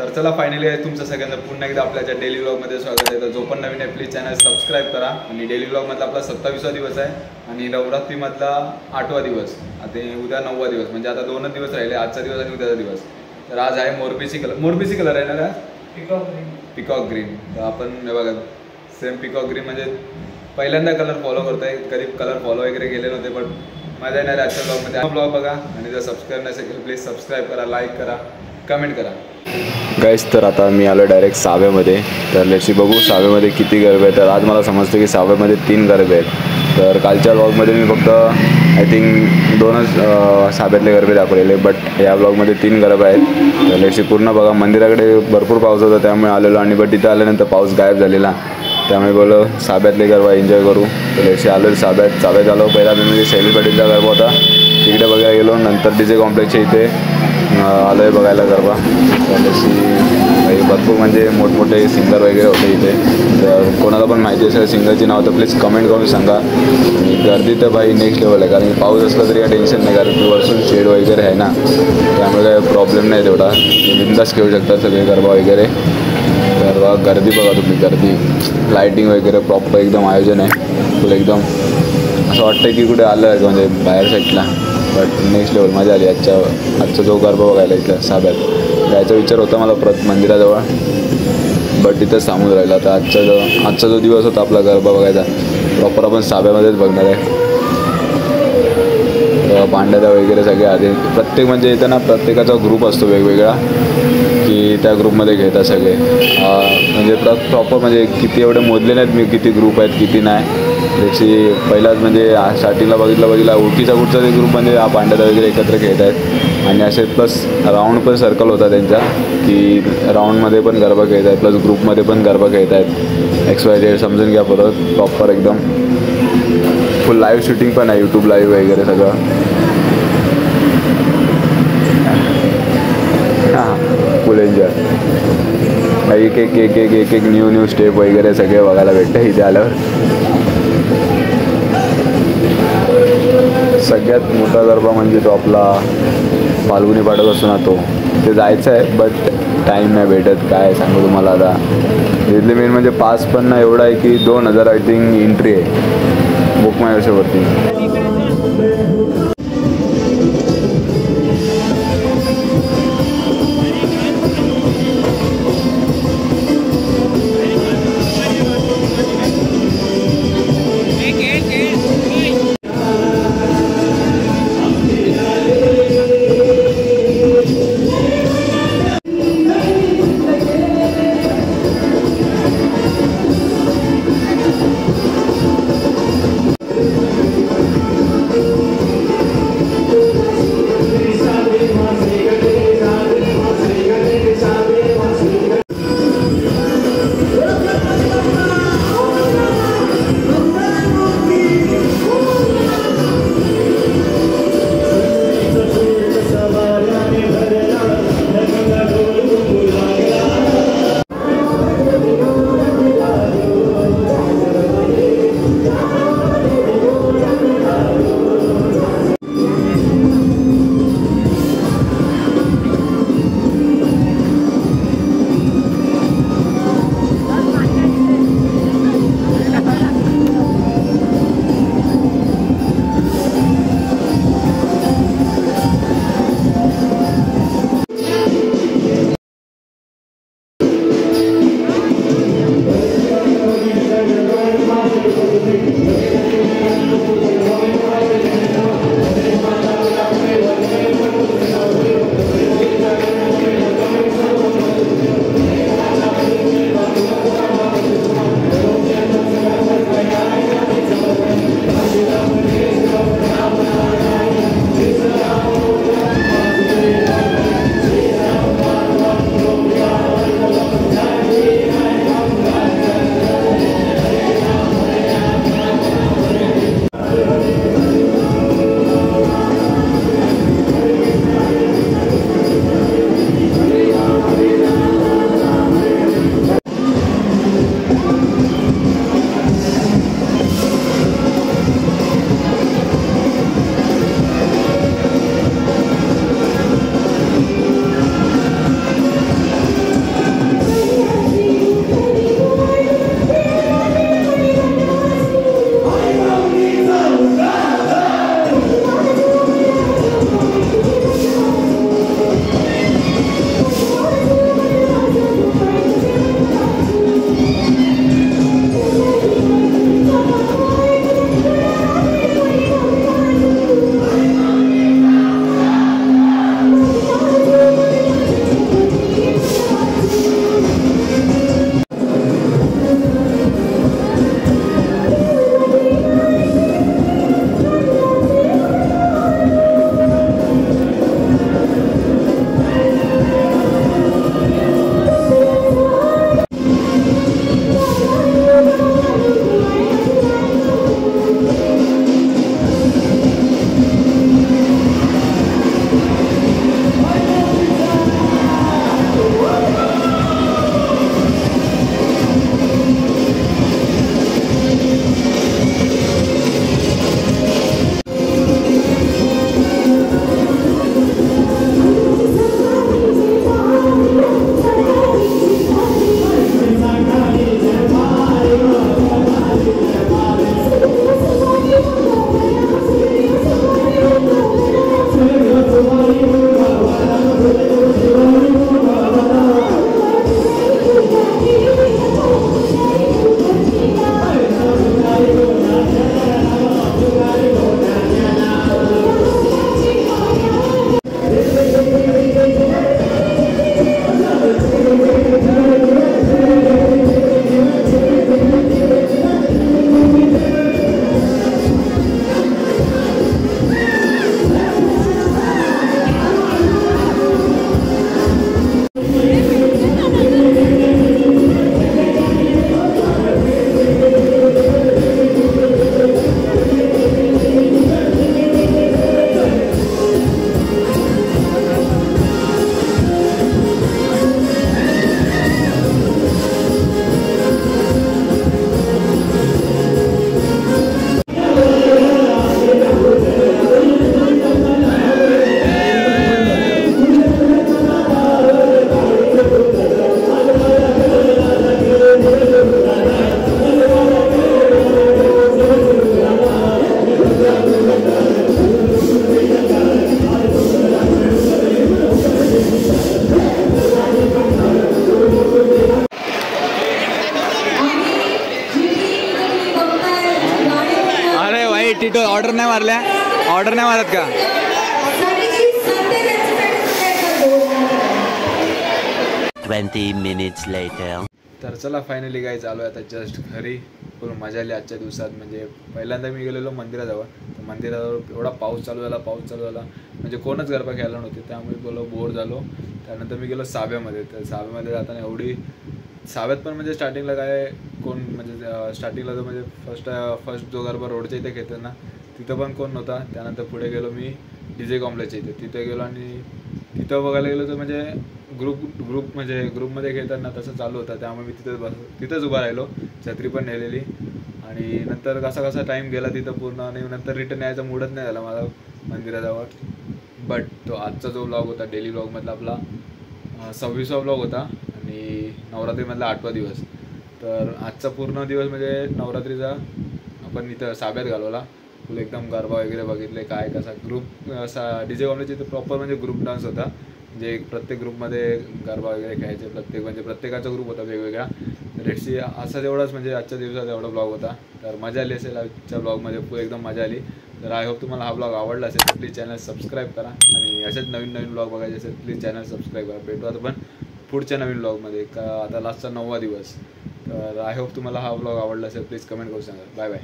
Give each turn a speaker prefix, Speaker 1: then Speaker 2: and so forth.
Speaker 1: तर चला फायनली तुमचं सगळ्यांना पुन्हा एकदा आपल्या डेली व्लॉगमध्ये स्वागत आहे. तर जो पण नवीन आहे प्लीज चॅनल सबस्क्राईब करा. आणि डेली व्लॉगमधला आपला 27वा दिवस आहे आणि नवरात्रीमधला 8वा दिवस. आता उद्या 9वा दिवस, म्हणजे आता 2च दिवस राहिले, आजचा दिवस आणि उद्याचा दिवस. तर आज आहे मोरपीसी कलर आहे ना, पिकॉक ग्रीन. तर आपण बघा सेम पिकॉक ग्रीन, म्हणजे पहिल्यांदा कलर फॉलो करतोय. कधी कलर फॉलो वगैरे केले नव्हते, पण मजा येणार आहे आजच्या ब्लॉगमध्ये. ब्लॉग बघा आणि जर सबस्क्राईब नसेल प्लीज सबस्क्राईब करा, लाईक करा, कमेंट करा.
Speaker 2: गाईस तर आता मी आलो डायरेक्ट सावेमध्ये. तर लेट्सी बघू सावेमध्ये किती गरबे आहेत. तर आज मला समजतं की सावेमध्ये 3 गरबे आहेत. तर कालच्या ब्लॉगमध्ये मी फक्त आय थिंक 2च साव्यातले गरबे दाखवलेले, बट या ब्लॉगमध्ये 3 गरबे आहेत. तर लेट्सी पूर्ण बघा. मंदिराकडे भरपूर पाऊस होता त्यामुळे आलेलो, आणि बट इथं आल्यानंतर पाऊस गायब झालेला, त्यामुळे बोलो साव्यातले गरबा एन्जॉय करू. तर लेट्सी आलो साव्यात आलो. पहिला म्हणजे सेलिब्रिटीचा गरबा होता, तिकडे बघायला गेलो. नंतर DJ कॉम्प्लेक्सच्या इथे आलो आहे बघायला गरबा. त्याच्याशी भरपूर म्हणजे मोठमोठे सिंगर वगैरे होते इथे. तर कोणाला पण माहिती असेल सिंगरची नाव तर प्लीज कमेंट करून सांगा. आणि गर्दी तर भाई नेक्स्ट लेवल आहे, कारण पाऊस असला तरी काय टेन्शन नाही, कारण की वरसून शेड वगैरे आहे ना, त्यामुळे काय प्रॉब्लेम नाही तेवढा. बिंदास खेळू शकतात सगळे गरबा वगैरे. तर गर्दी बघा तुम्ही, गर्दी, लाईटिंग वगैरे प्रॉपर एकदम आयोजन आहे फुल. एकदम असं वाटतं की कुठे आलं आहे म्हणजे बाहेर साईडला. बट नेक्स्ट लेवल मजा आली. आजचा जो गरबा बघायला इथला साब्यात जायचा विचार होता मला मंदिराजवळ, बट तिथंच थांबून राहिला. तर आजचा जो दिवस होता आपला गरबा बघायचा प्रॉपर आपण साब्यामध्येच बघणार आहे. पांड्याचा वगैरे सगळे आधी प्रत्येक म्हणजे इथं ना प्रत्येकाचा ग्रुप असतो वेगवेगळा, की त्या ग्रुपमध्ये घेतात सगळे. म्हणजे प्रॉपर म्हणजे किती एवढे मोजले नाहीत मी किती ग्रुप आहेत किती नाही. त्याची पहिलाच म्हणजे स्टार्टिंगला बघितला ओळखीचा कुठचा ते ग्रुप म्हणजे हा पांड्याचा वगैरे एकत्र खेळत आहेत. आणि असे प्लस राऊंड पण सर्कल होता त्यांचा, की राऊंडमध्ये पण गरबा खेळत आहेत प्लस ग्रुपमध्ये पण गरबा खेळत आहेत. XYZ समजून घ्या परत. प्रॉपर एकदम फुल लाईव्ह शूटिंग पण आहे, यूट्यूब लाईव्ह वगैरे सगळं. हां फुल एन्जॉय. एक न्यू स्टेप वगैरे सगळे बघायला भेटतं इथे आल्यावर. सगळ्यात मोठा गरबा म्हणजे तो आपला फाल्गुनी पाडत असतो ना, तो ते जायचं आहे बट टाईम नाही भेटत. काय सांगू तुम्हाला आता. इथले मेन म्हणजे पास पण ना एवढा आहे की 2000 आय थिंक एंट्री आहे बुक माय वर्षावरती.
Speaker 1: मारल्या, ऑर्डर नाही मारत का? तर चला फायनली काय चालू आहे आता जस्ट घरी. फुल मजा आली आजच्या दिवसात. म्हणजे पहिल्यांदा मी गेलेलो मंदिराजवळ, तर मंदिराजवळ एवढा पाऊस चालू झाला म्हणजे कोणच गरबा खेळायला नव्हते, त्यामुळे बोलो बोर झालो. त्यानंतर मी गेलो साव्यामध्ये. तर साव्यामध्ये जाताना एवढी साव्यात पण म्हणजे स्टार्टिंगला काय कोण म्हणजे स्टार्टिंगला तर म्हणजे फर्स्ट जो गरबा रोडच्या इथे खेळतात ना तिथं पण कोण नव्हता. त्यानंतर पुढे गेलो मी DJ कॉम्प्लेक्सच्या इथे, तिथे गेलो आणि तिथं बघायला गेलो तर म्हणजे म्हणजे ग्रुपमध्ये खेळतात ना तसं चालू होतं. त्यामुळे मी तिथंच उभा राहिलो, छत्री पण नेलेली. आणि नंतर कसा टाईम गेला तिथं पूर्ण, आणि नंतर रिटर्न यायचा मूडच नाही झाला मला मंदिराजवळ. बट तो आजचा जो ब्लॉग होता डेली ब्लॉगमधला आपला 26वा ब्लॉग होता आणि नवरात्रीमधला 8वा दिवस. तर आजचा पूर्ण दिवस म्हणजे नवरात्रीचा आपण इथं साब्यात घालवला. फुल एकदम गरबा वगैरे बघितले, काय कसा ग्रुप असा DJ कॉम्प्लेक्सच्या इथं प्रॉपर म्हणजे ग्रुप डान्स होता. म्हणजे प्रत्येक ग्रुपमध्ये गरबा वगैरे खेळायचे, म्हणजे प्रत्येकाचा ग्रुप होता वेगवेगळा. रेटशी असा तेवढाच म्हणजे आजच्या दिवसात एवढा ब्लॉग होता. तर मजा आली असेल आजच्या ब्लॉगमध्ये, एकदम मजा आली. तर आय होप तुम्हाला हा ब्लॉग आवडला असेल तर प्लीज चॅनल सबस्क्राईब करा, आणि असेच नवीन ब्लॉग बघायचे असेल प्लीज चॅनल सबस्क्राईब करा. भेटू आता पण पुढच्या नवीन ब्लॉगमध्ये का आता लास्टचा 9वा दिवस. तर आय होप तुम्हाला हा ब्लॉग आवडला असेल, प्लीज कमेंट करून सांगा. Bye bye.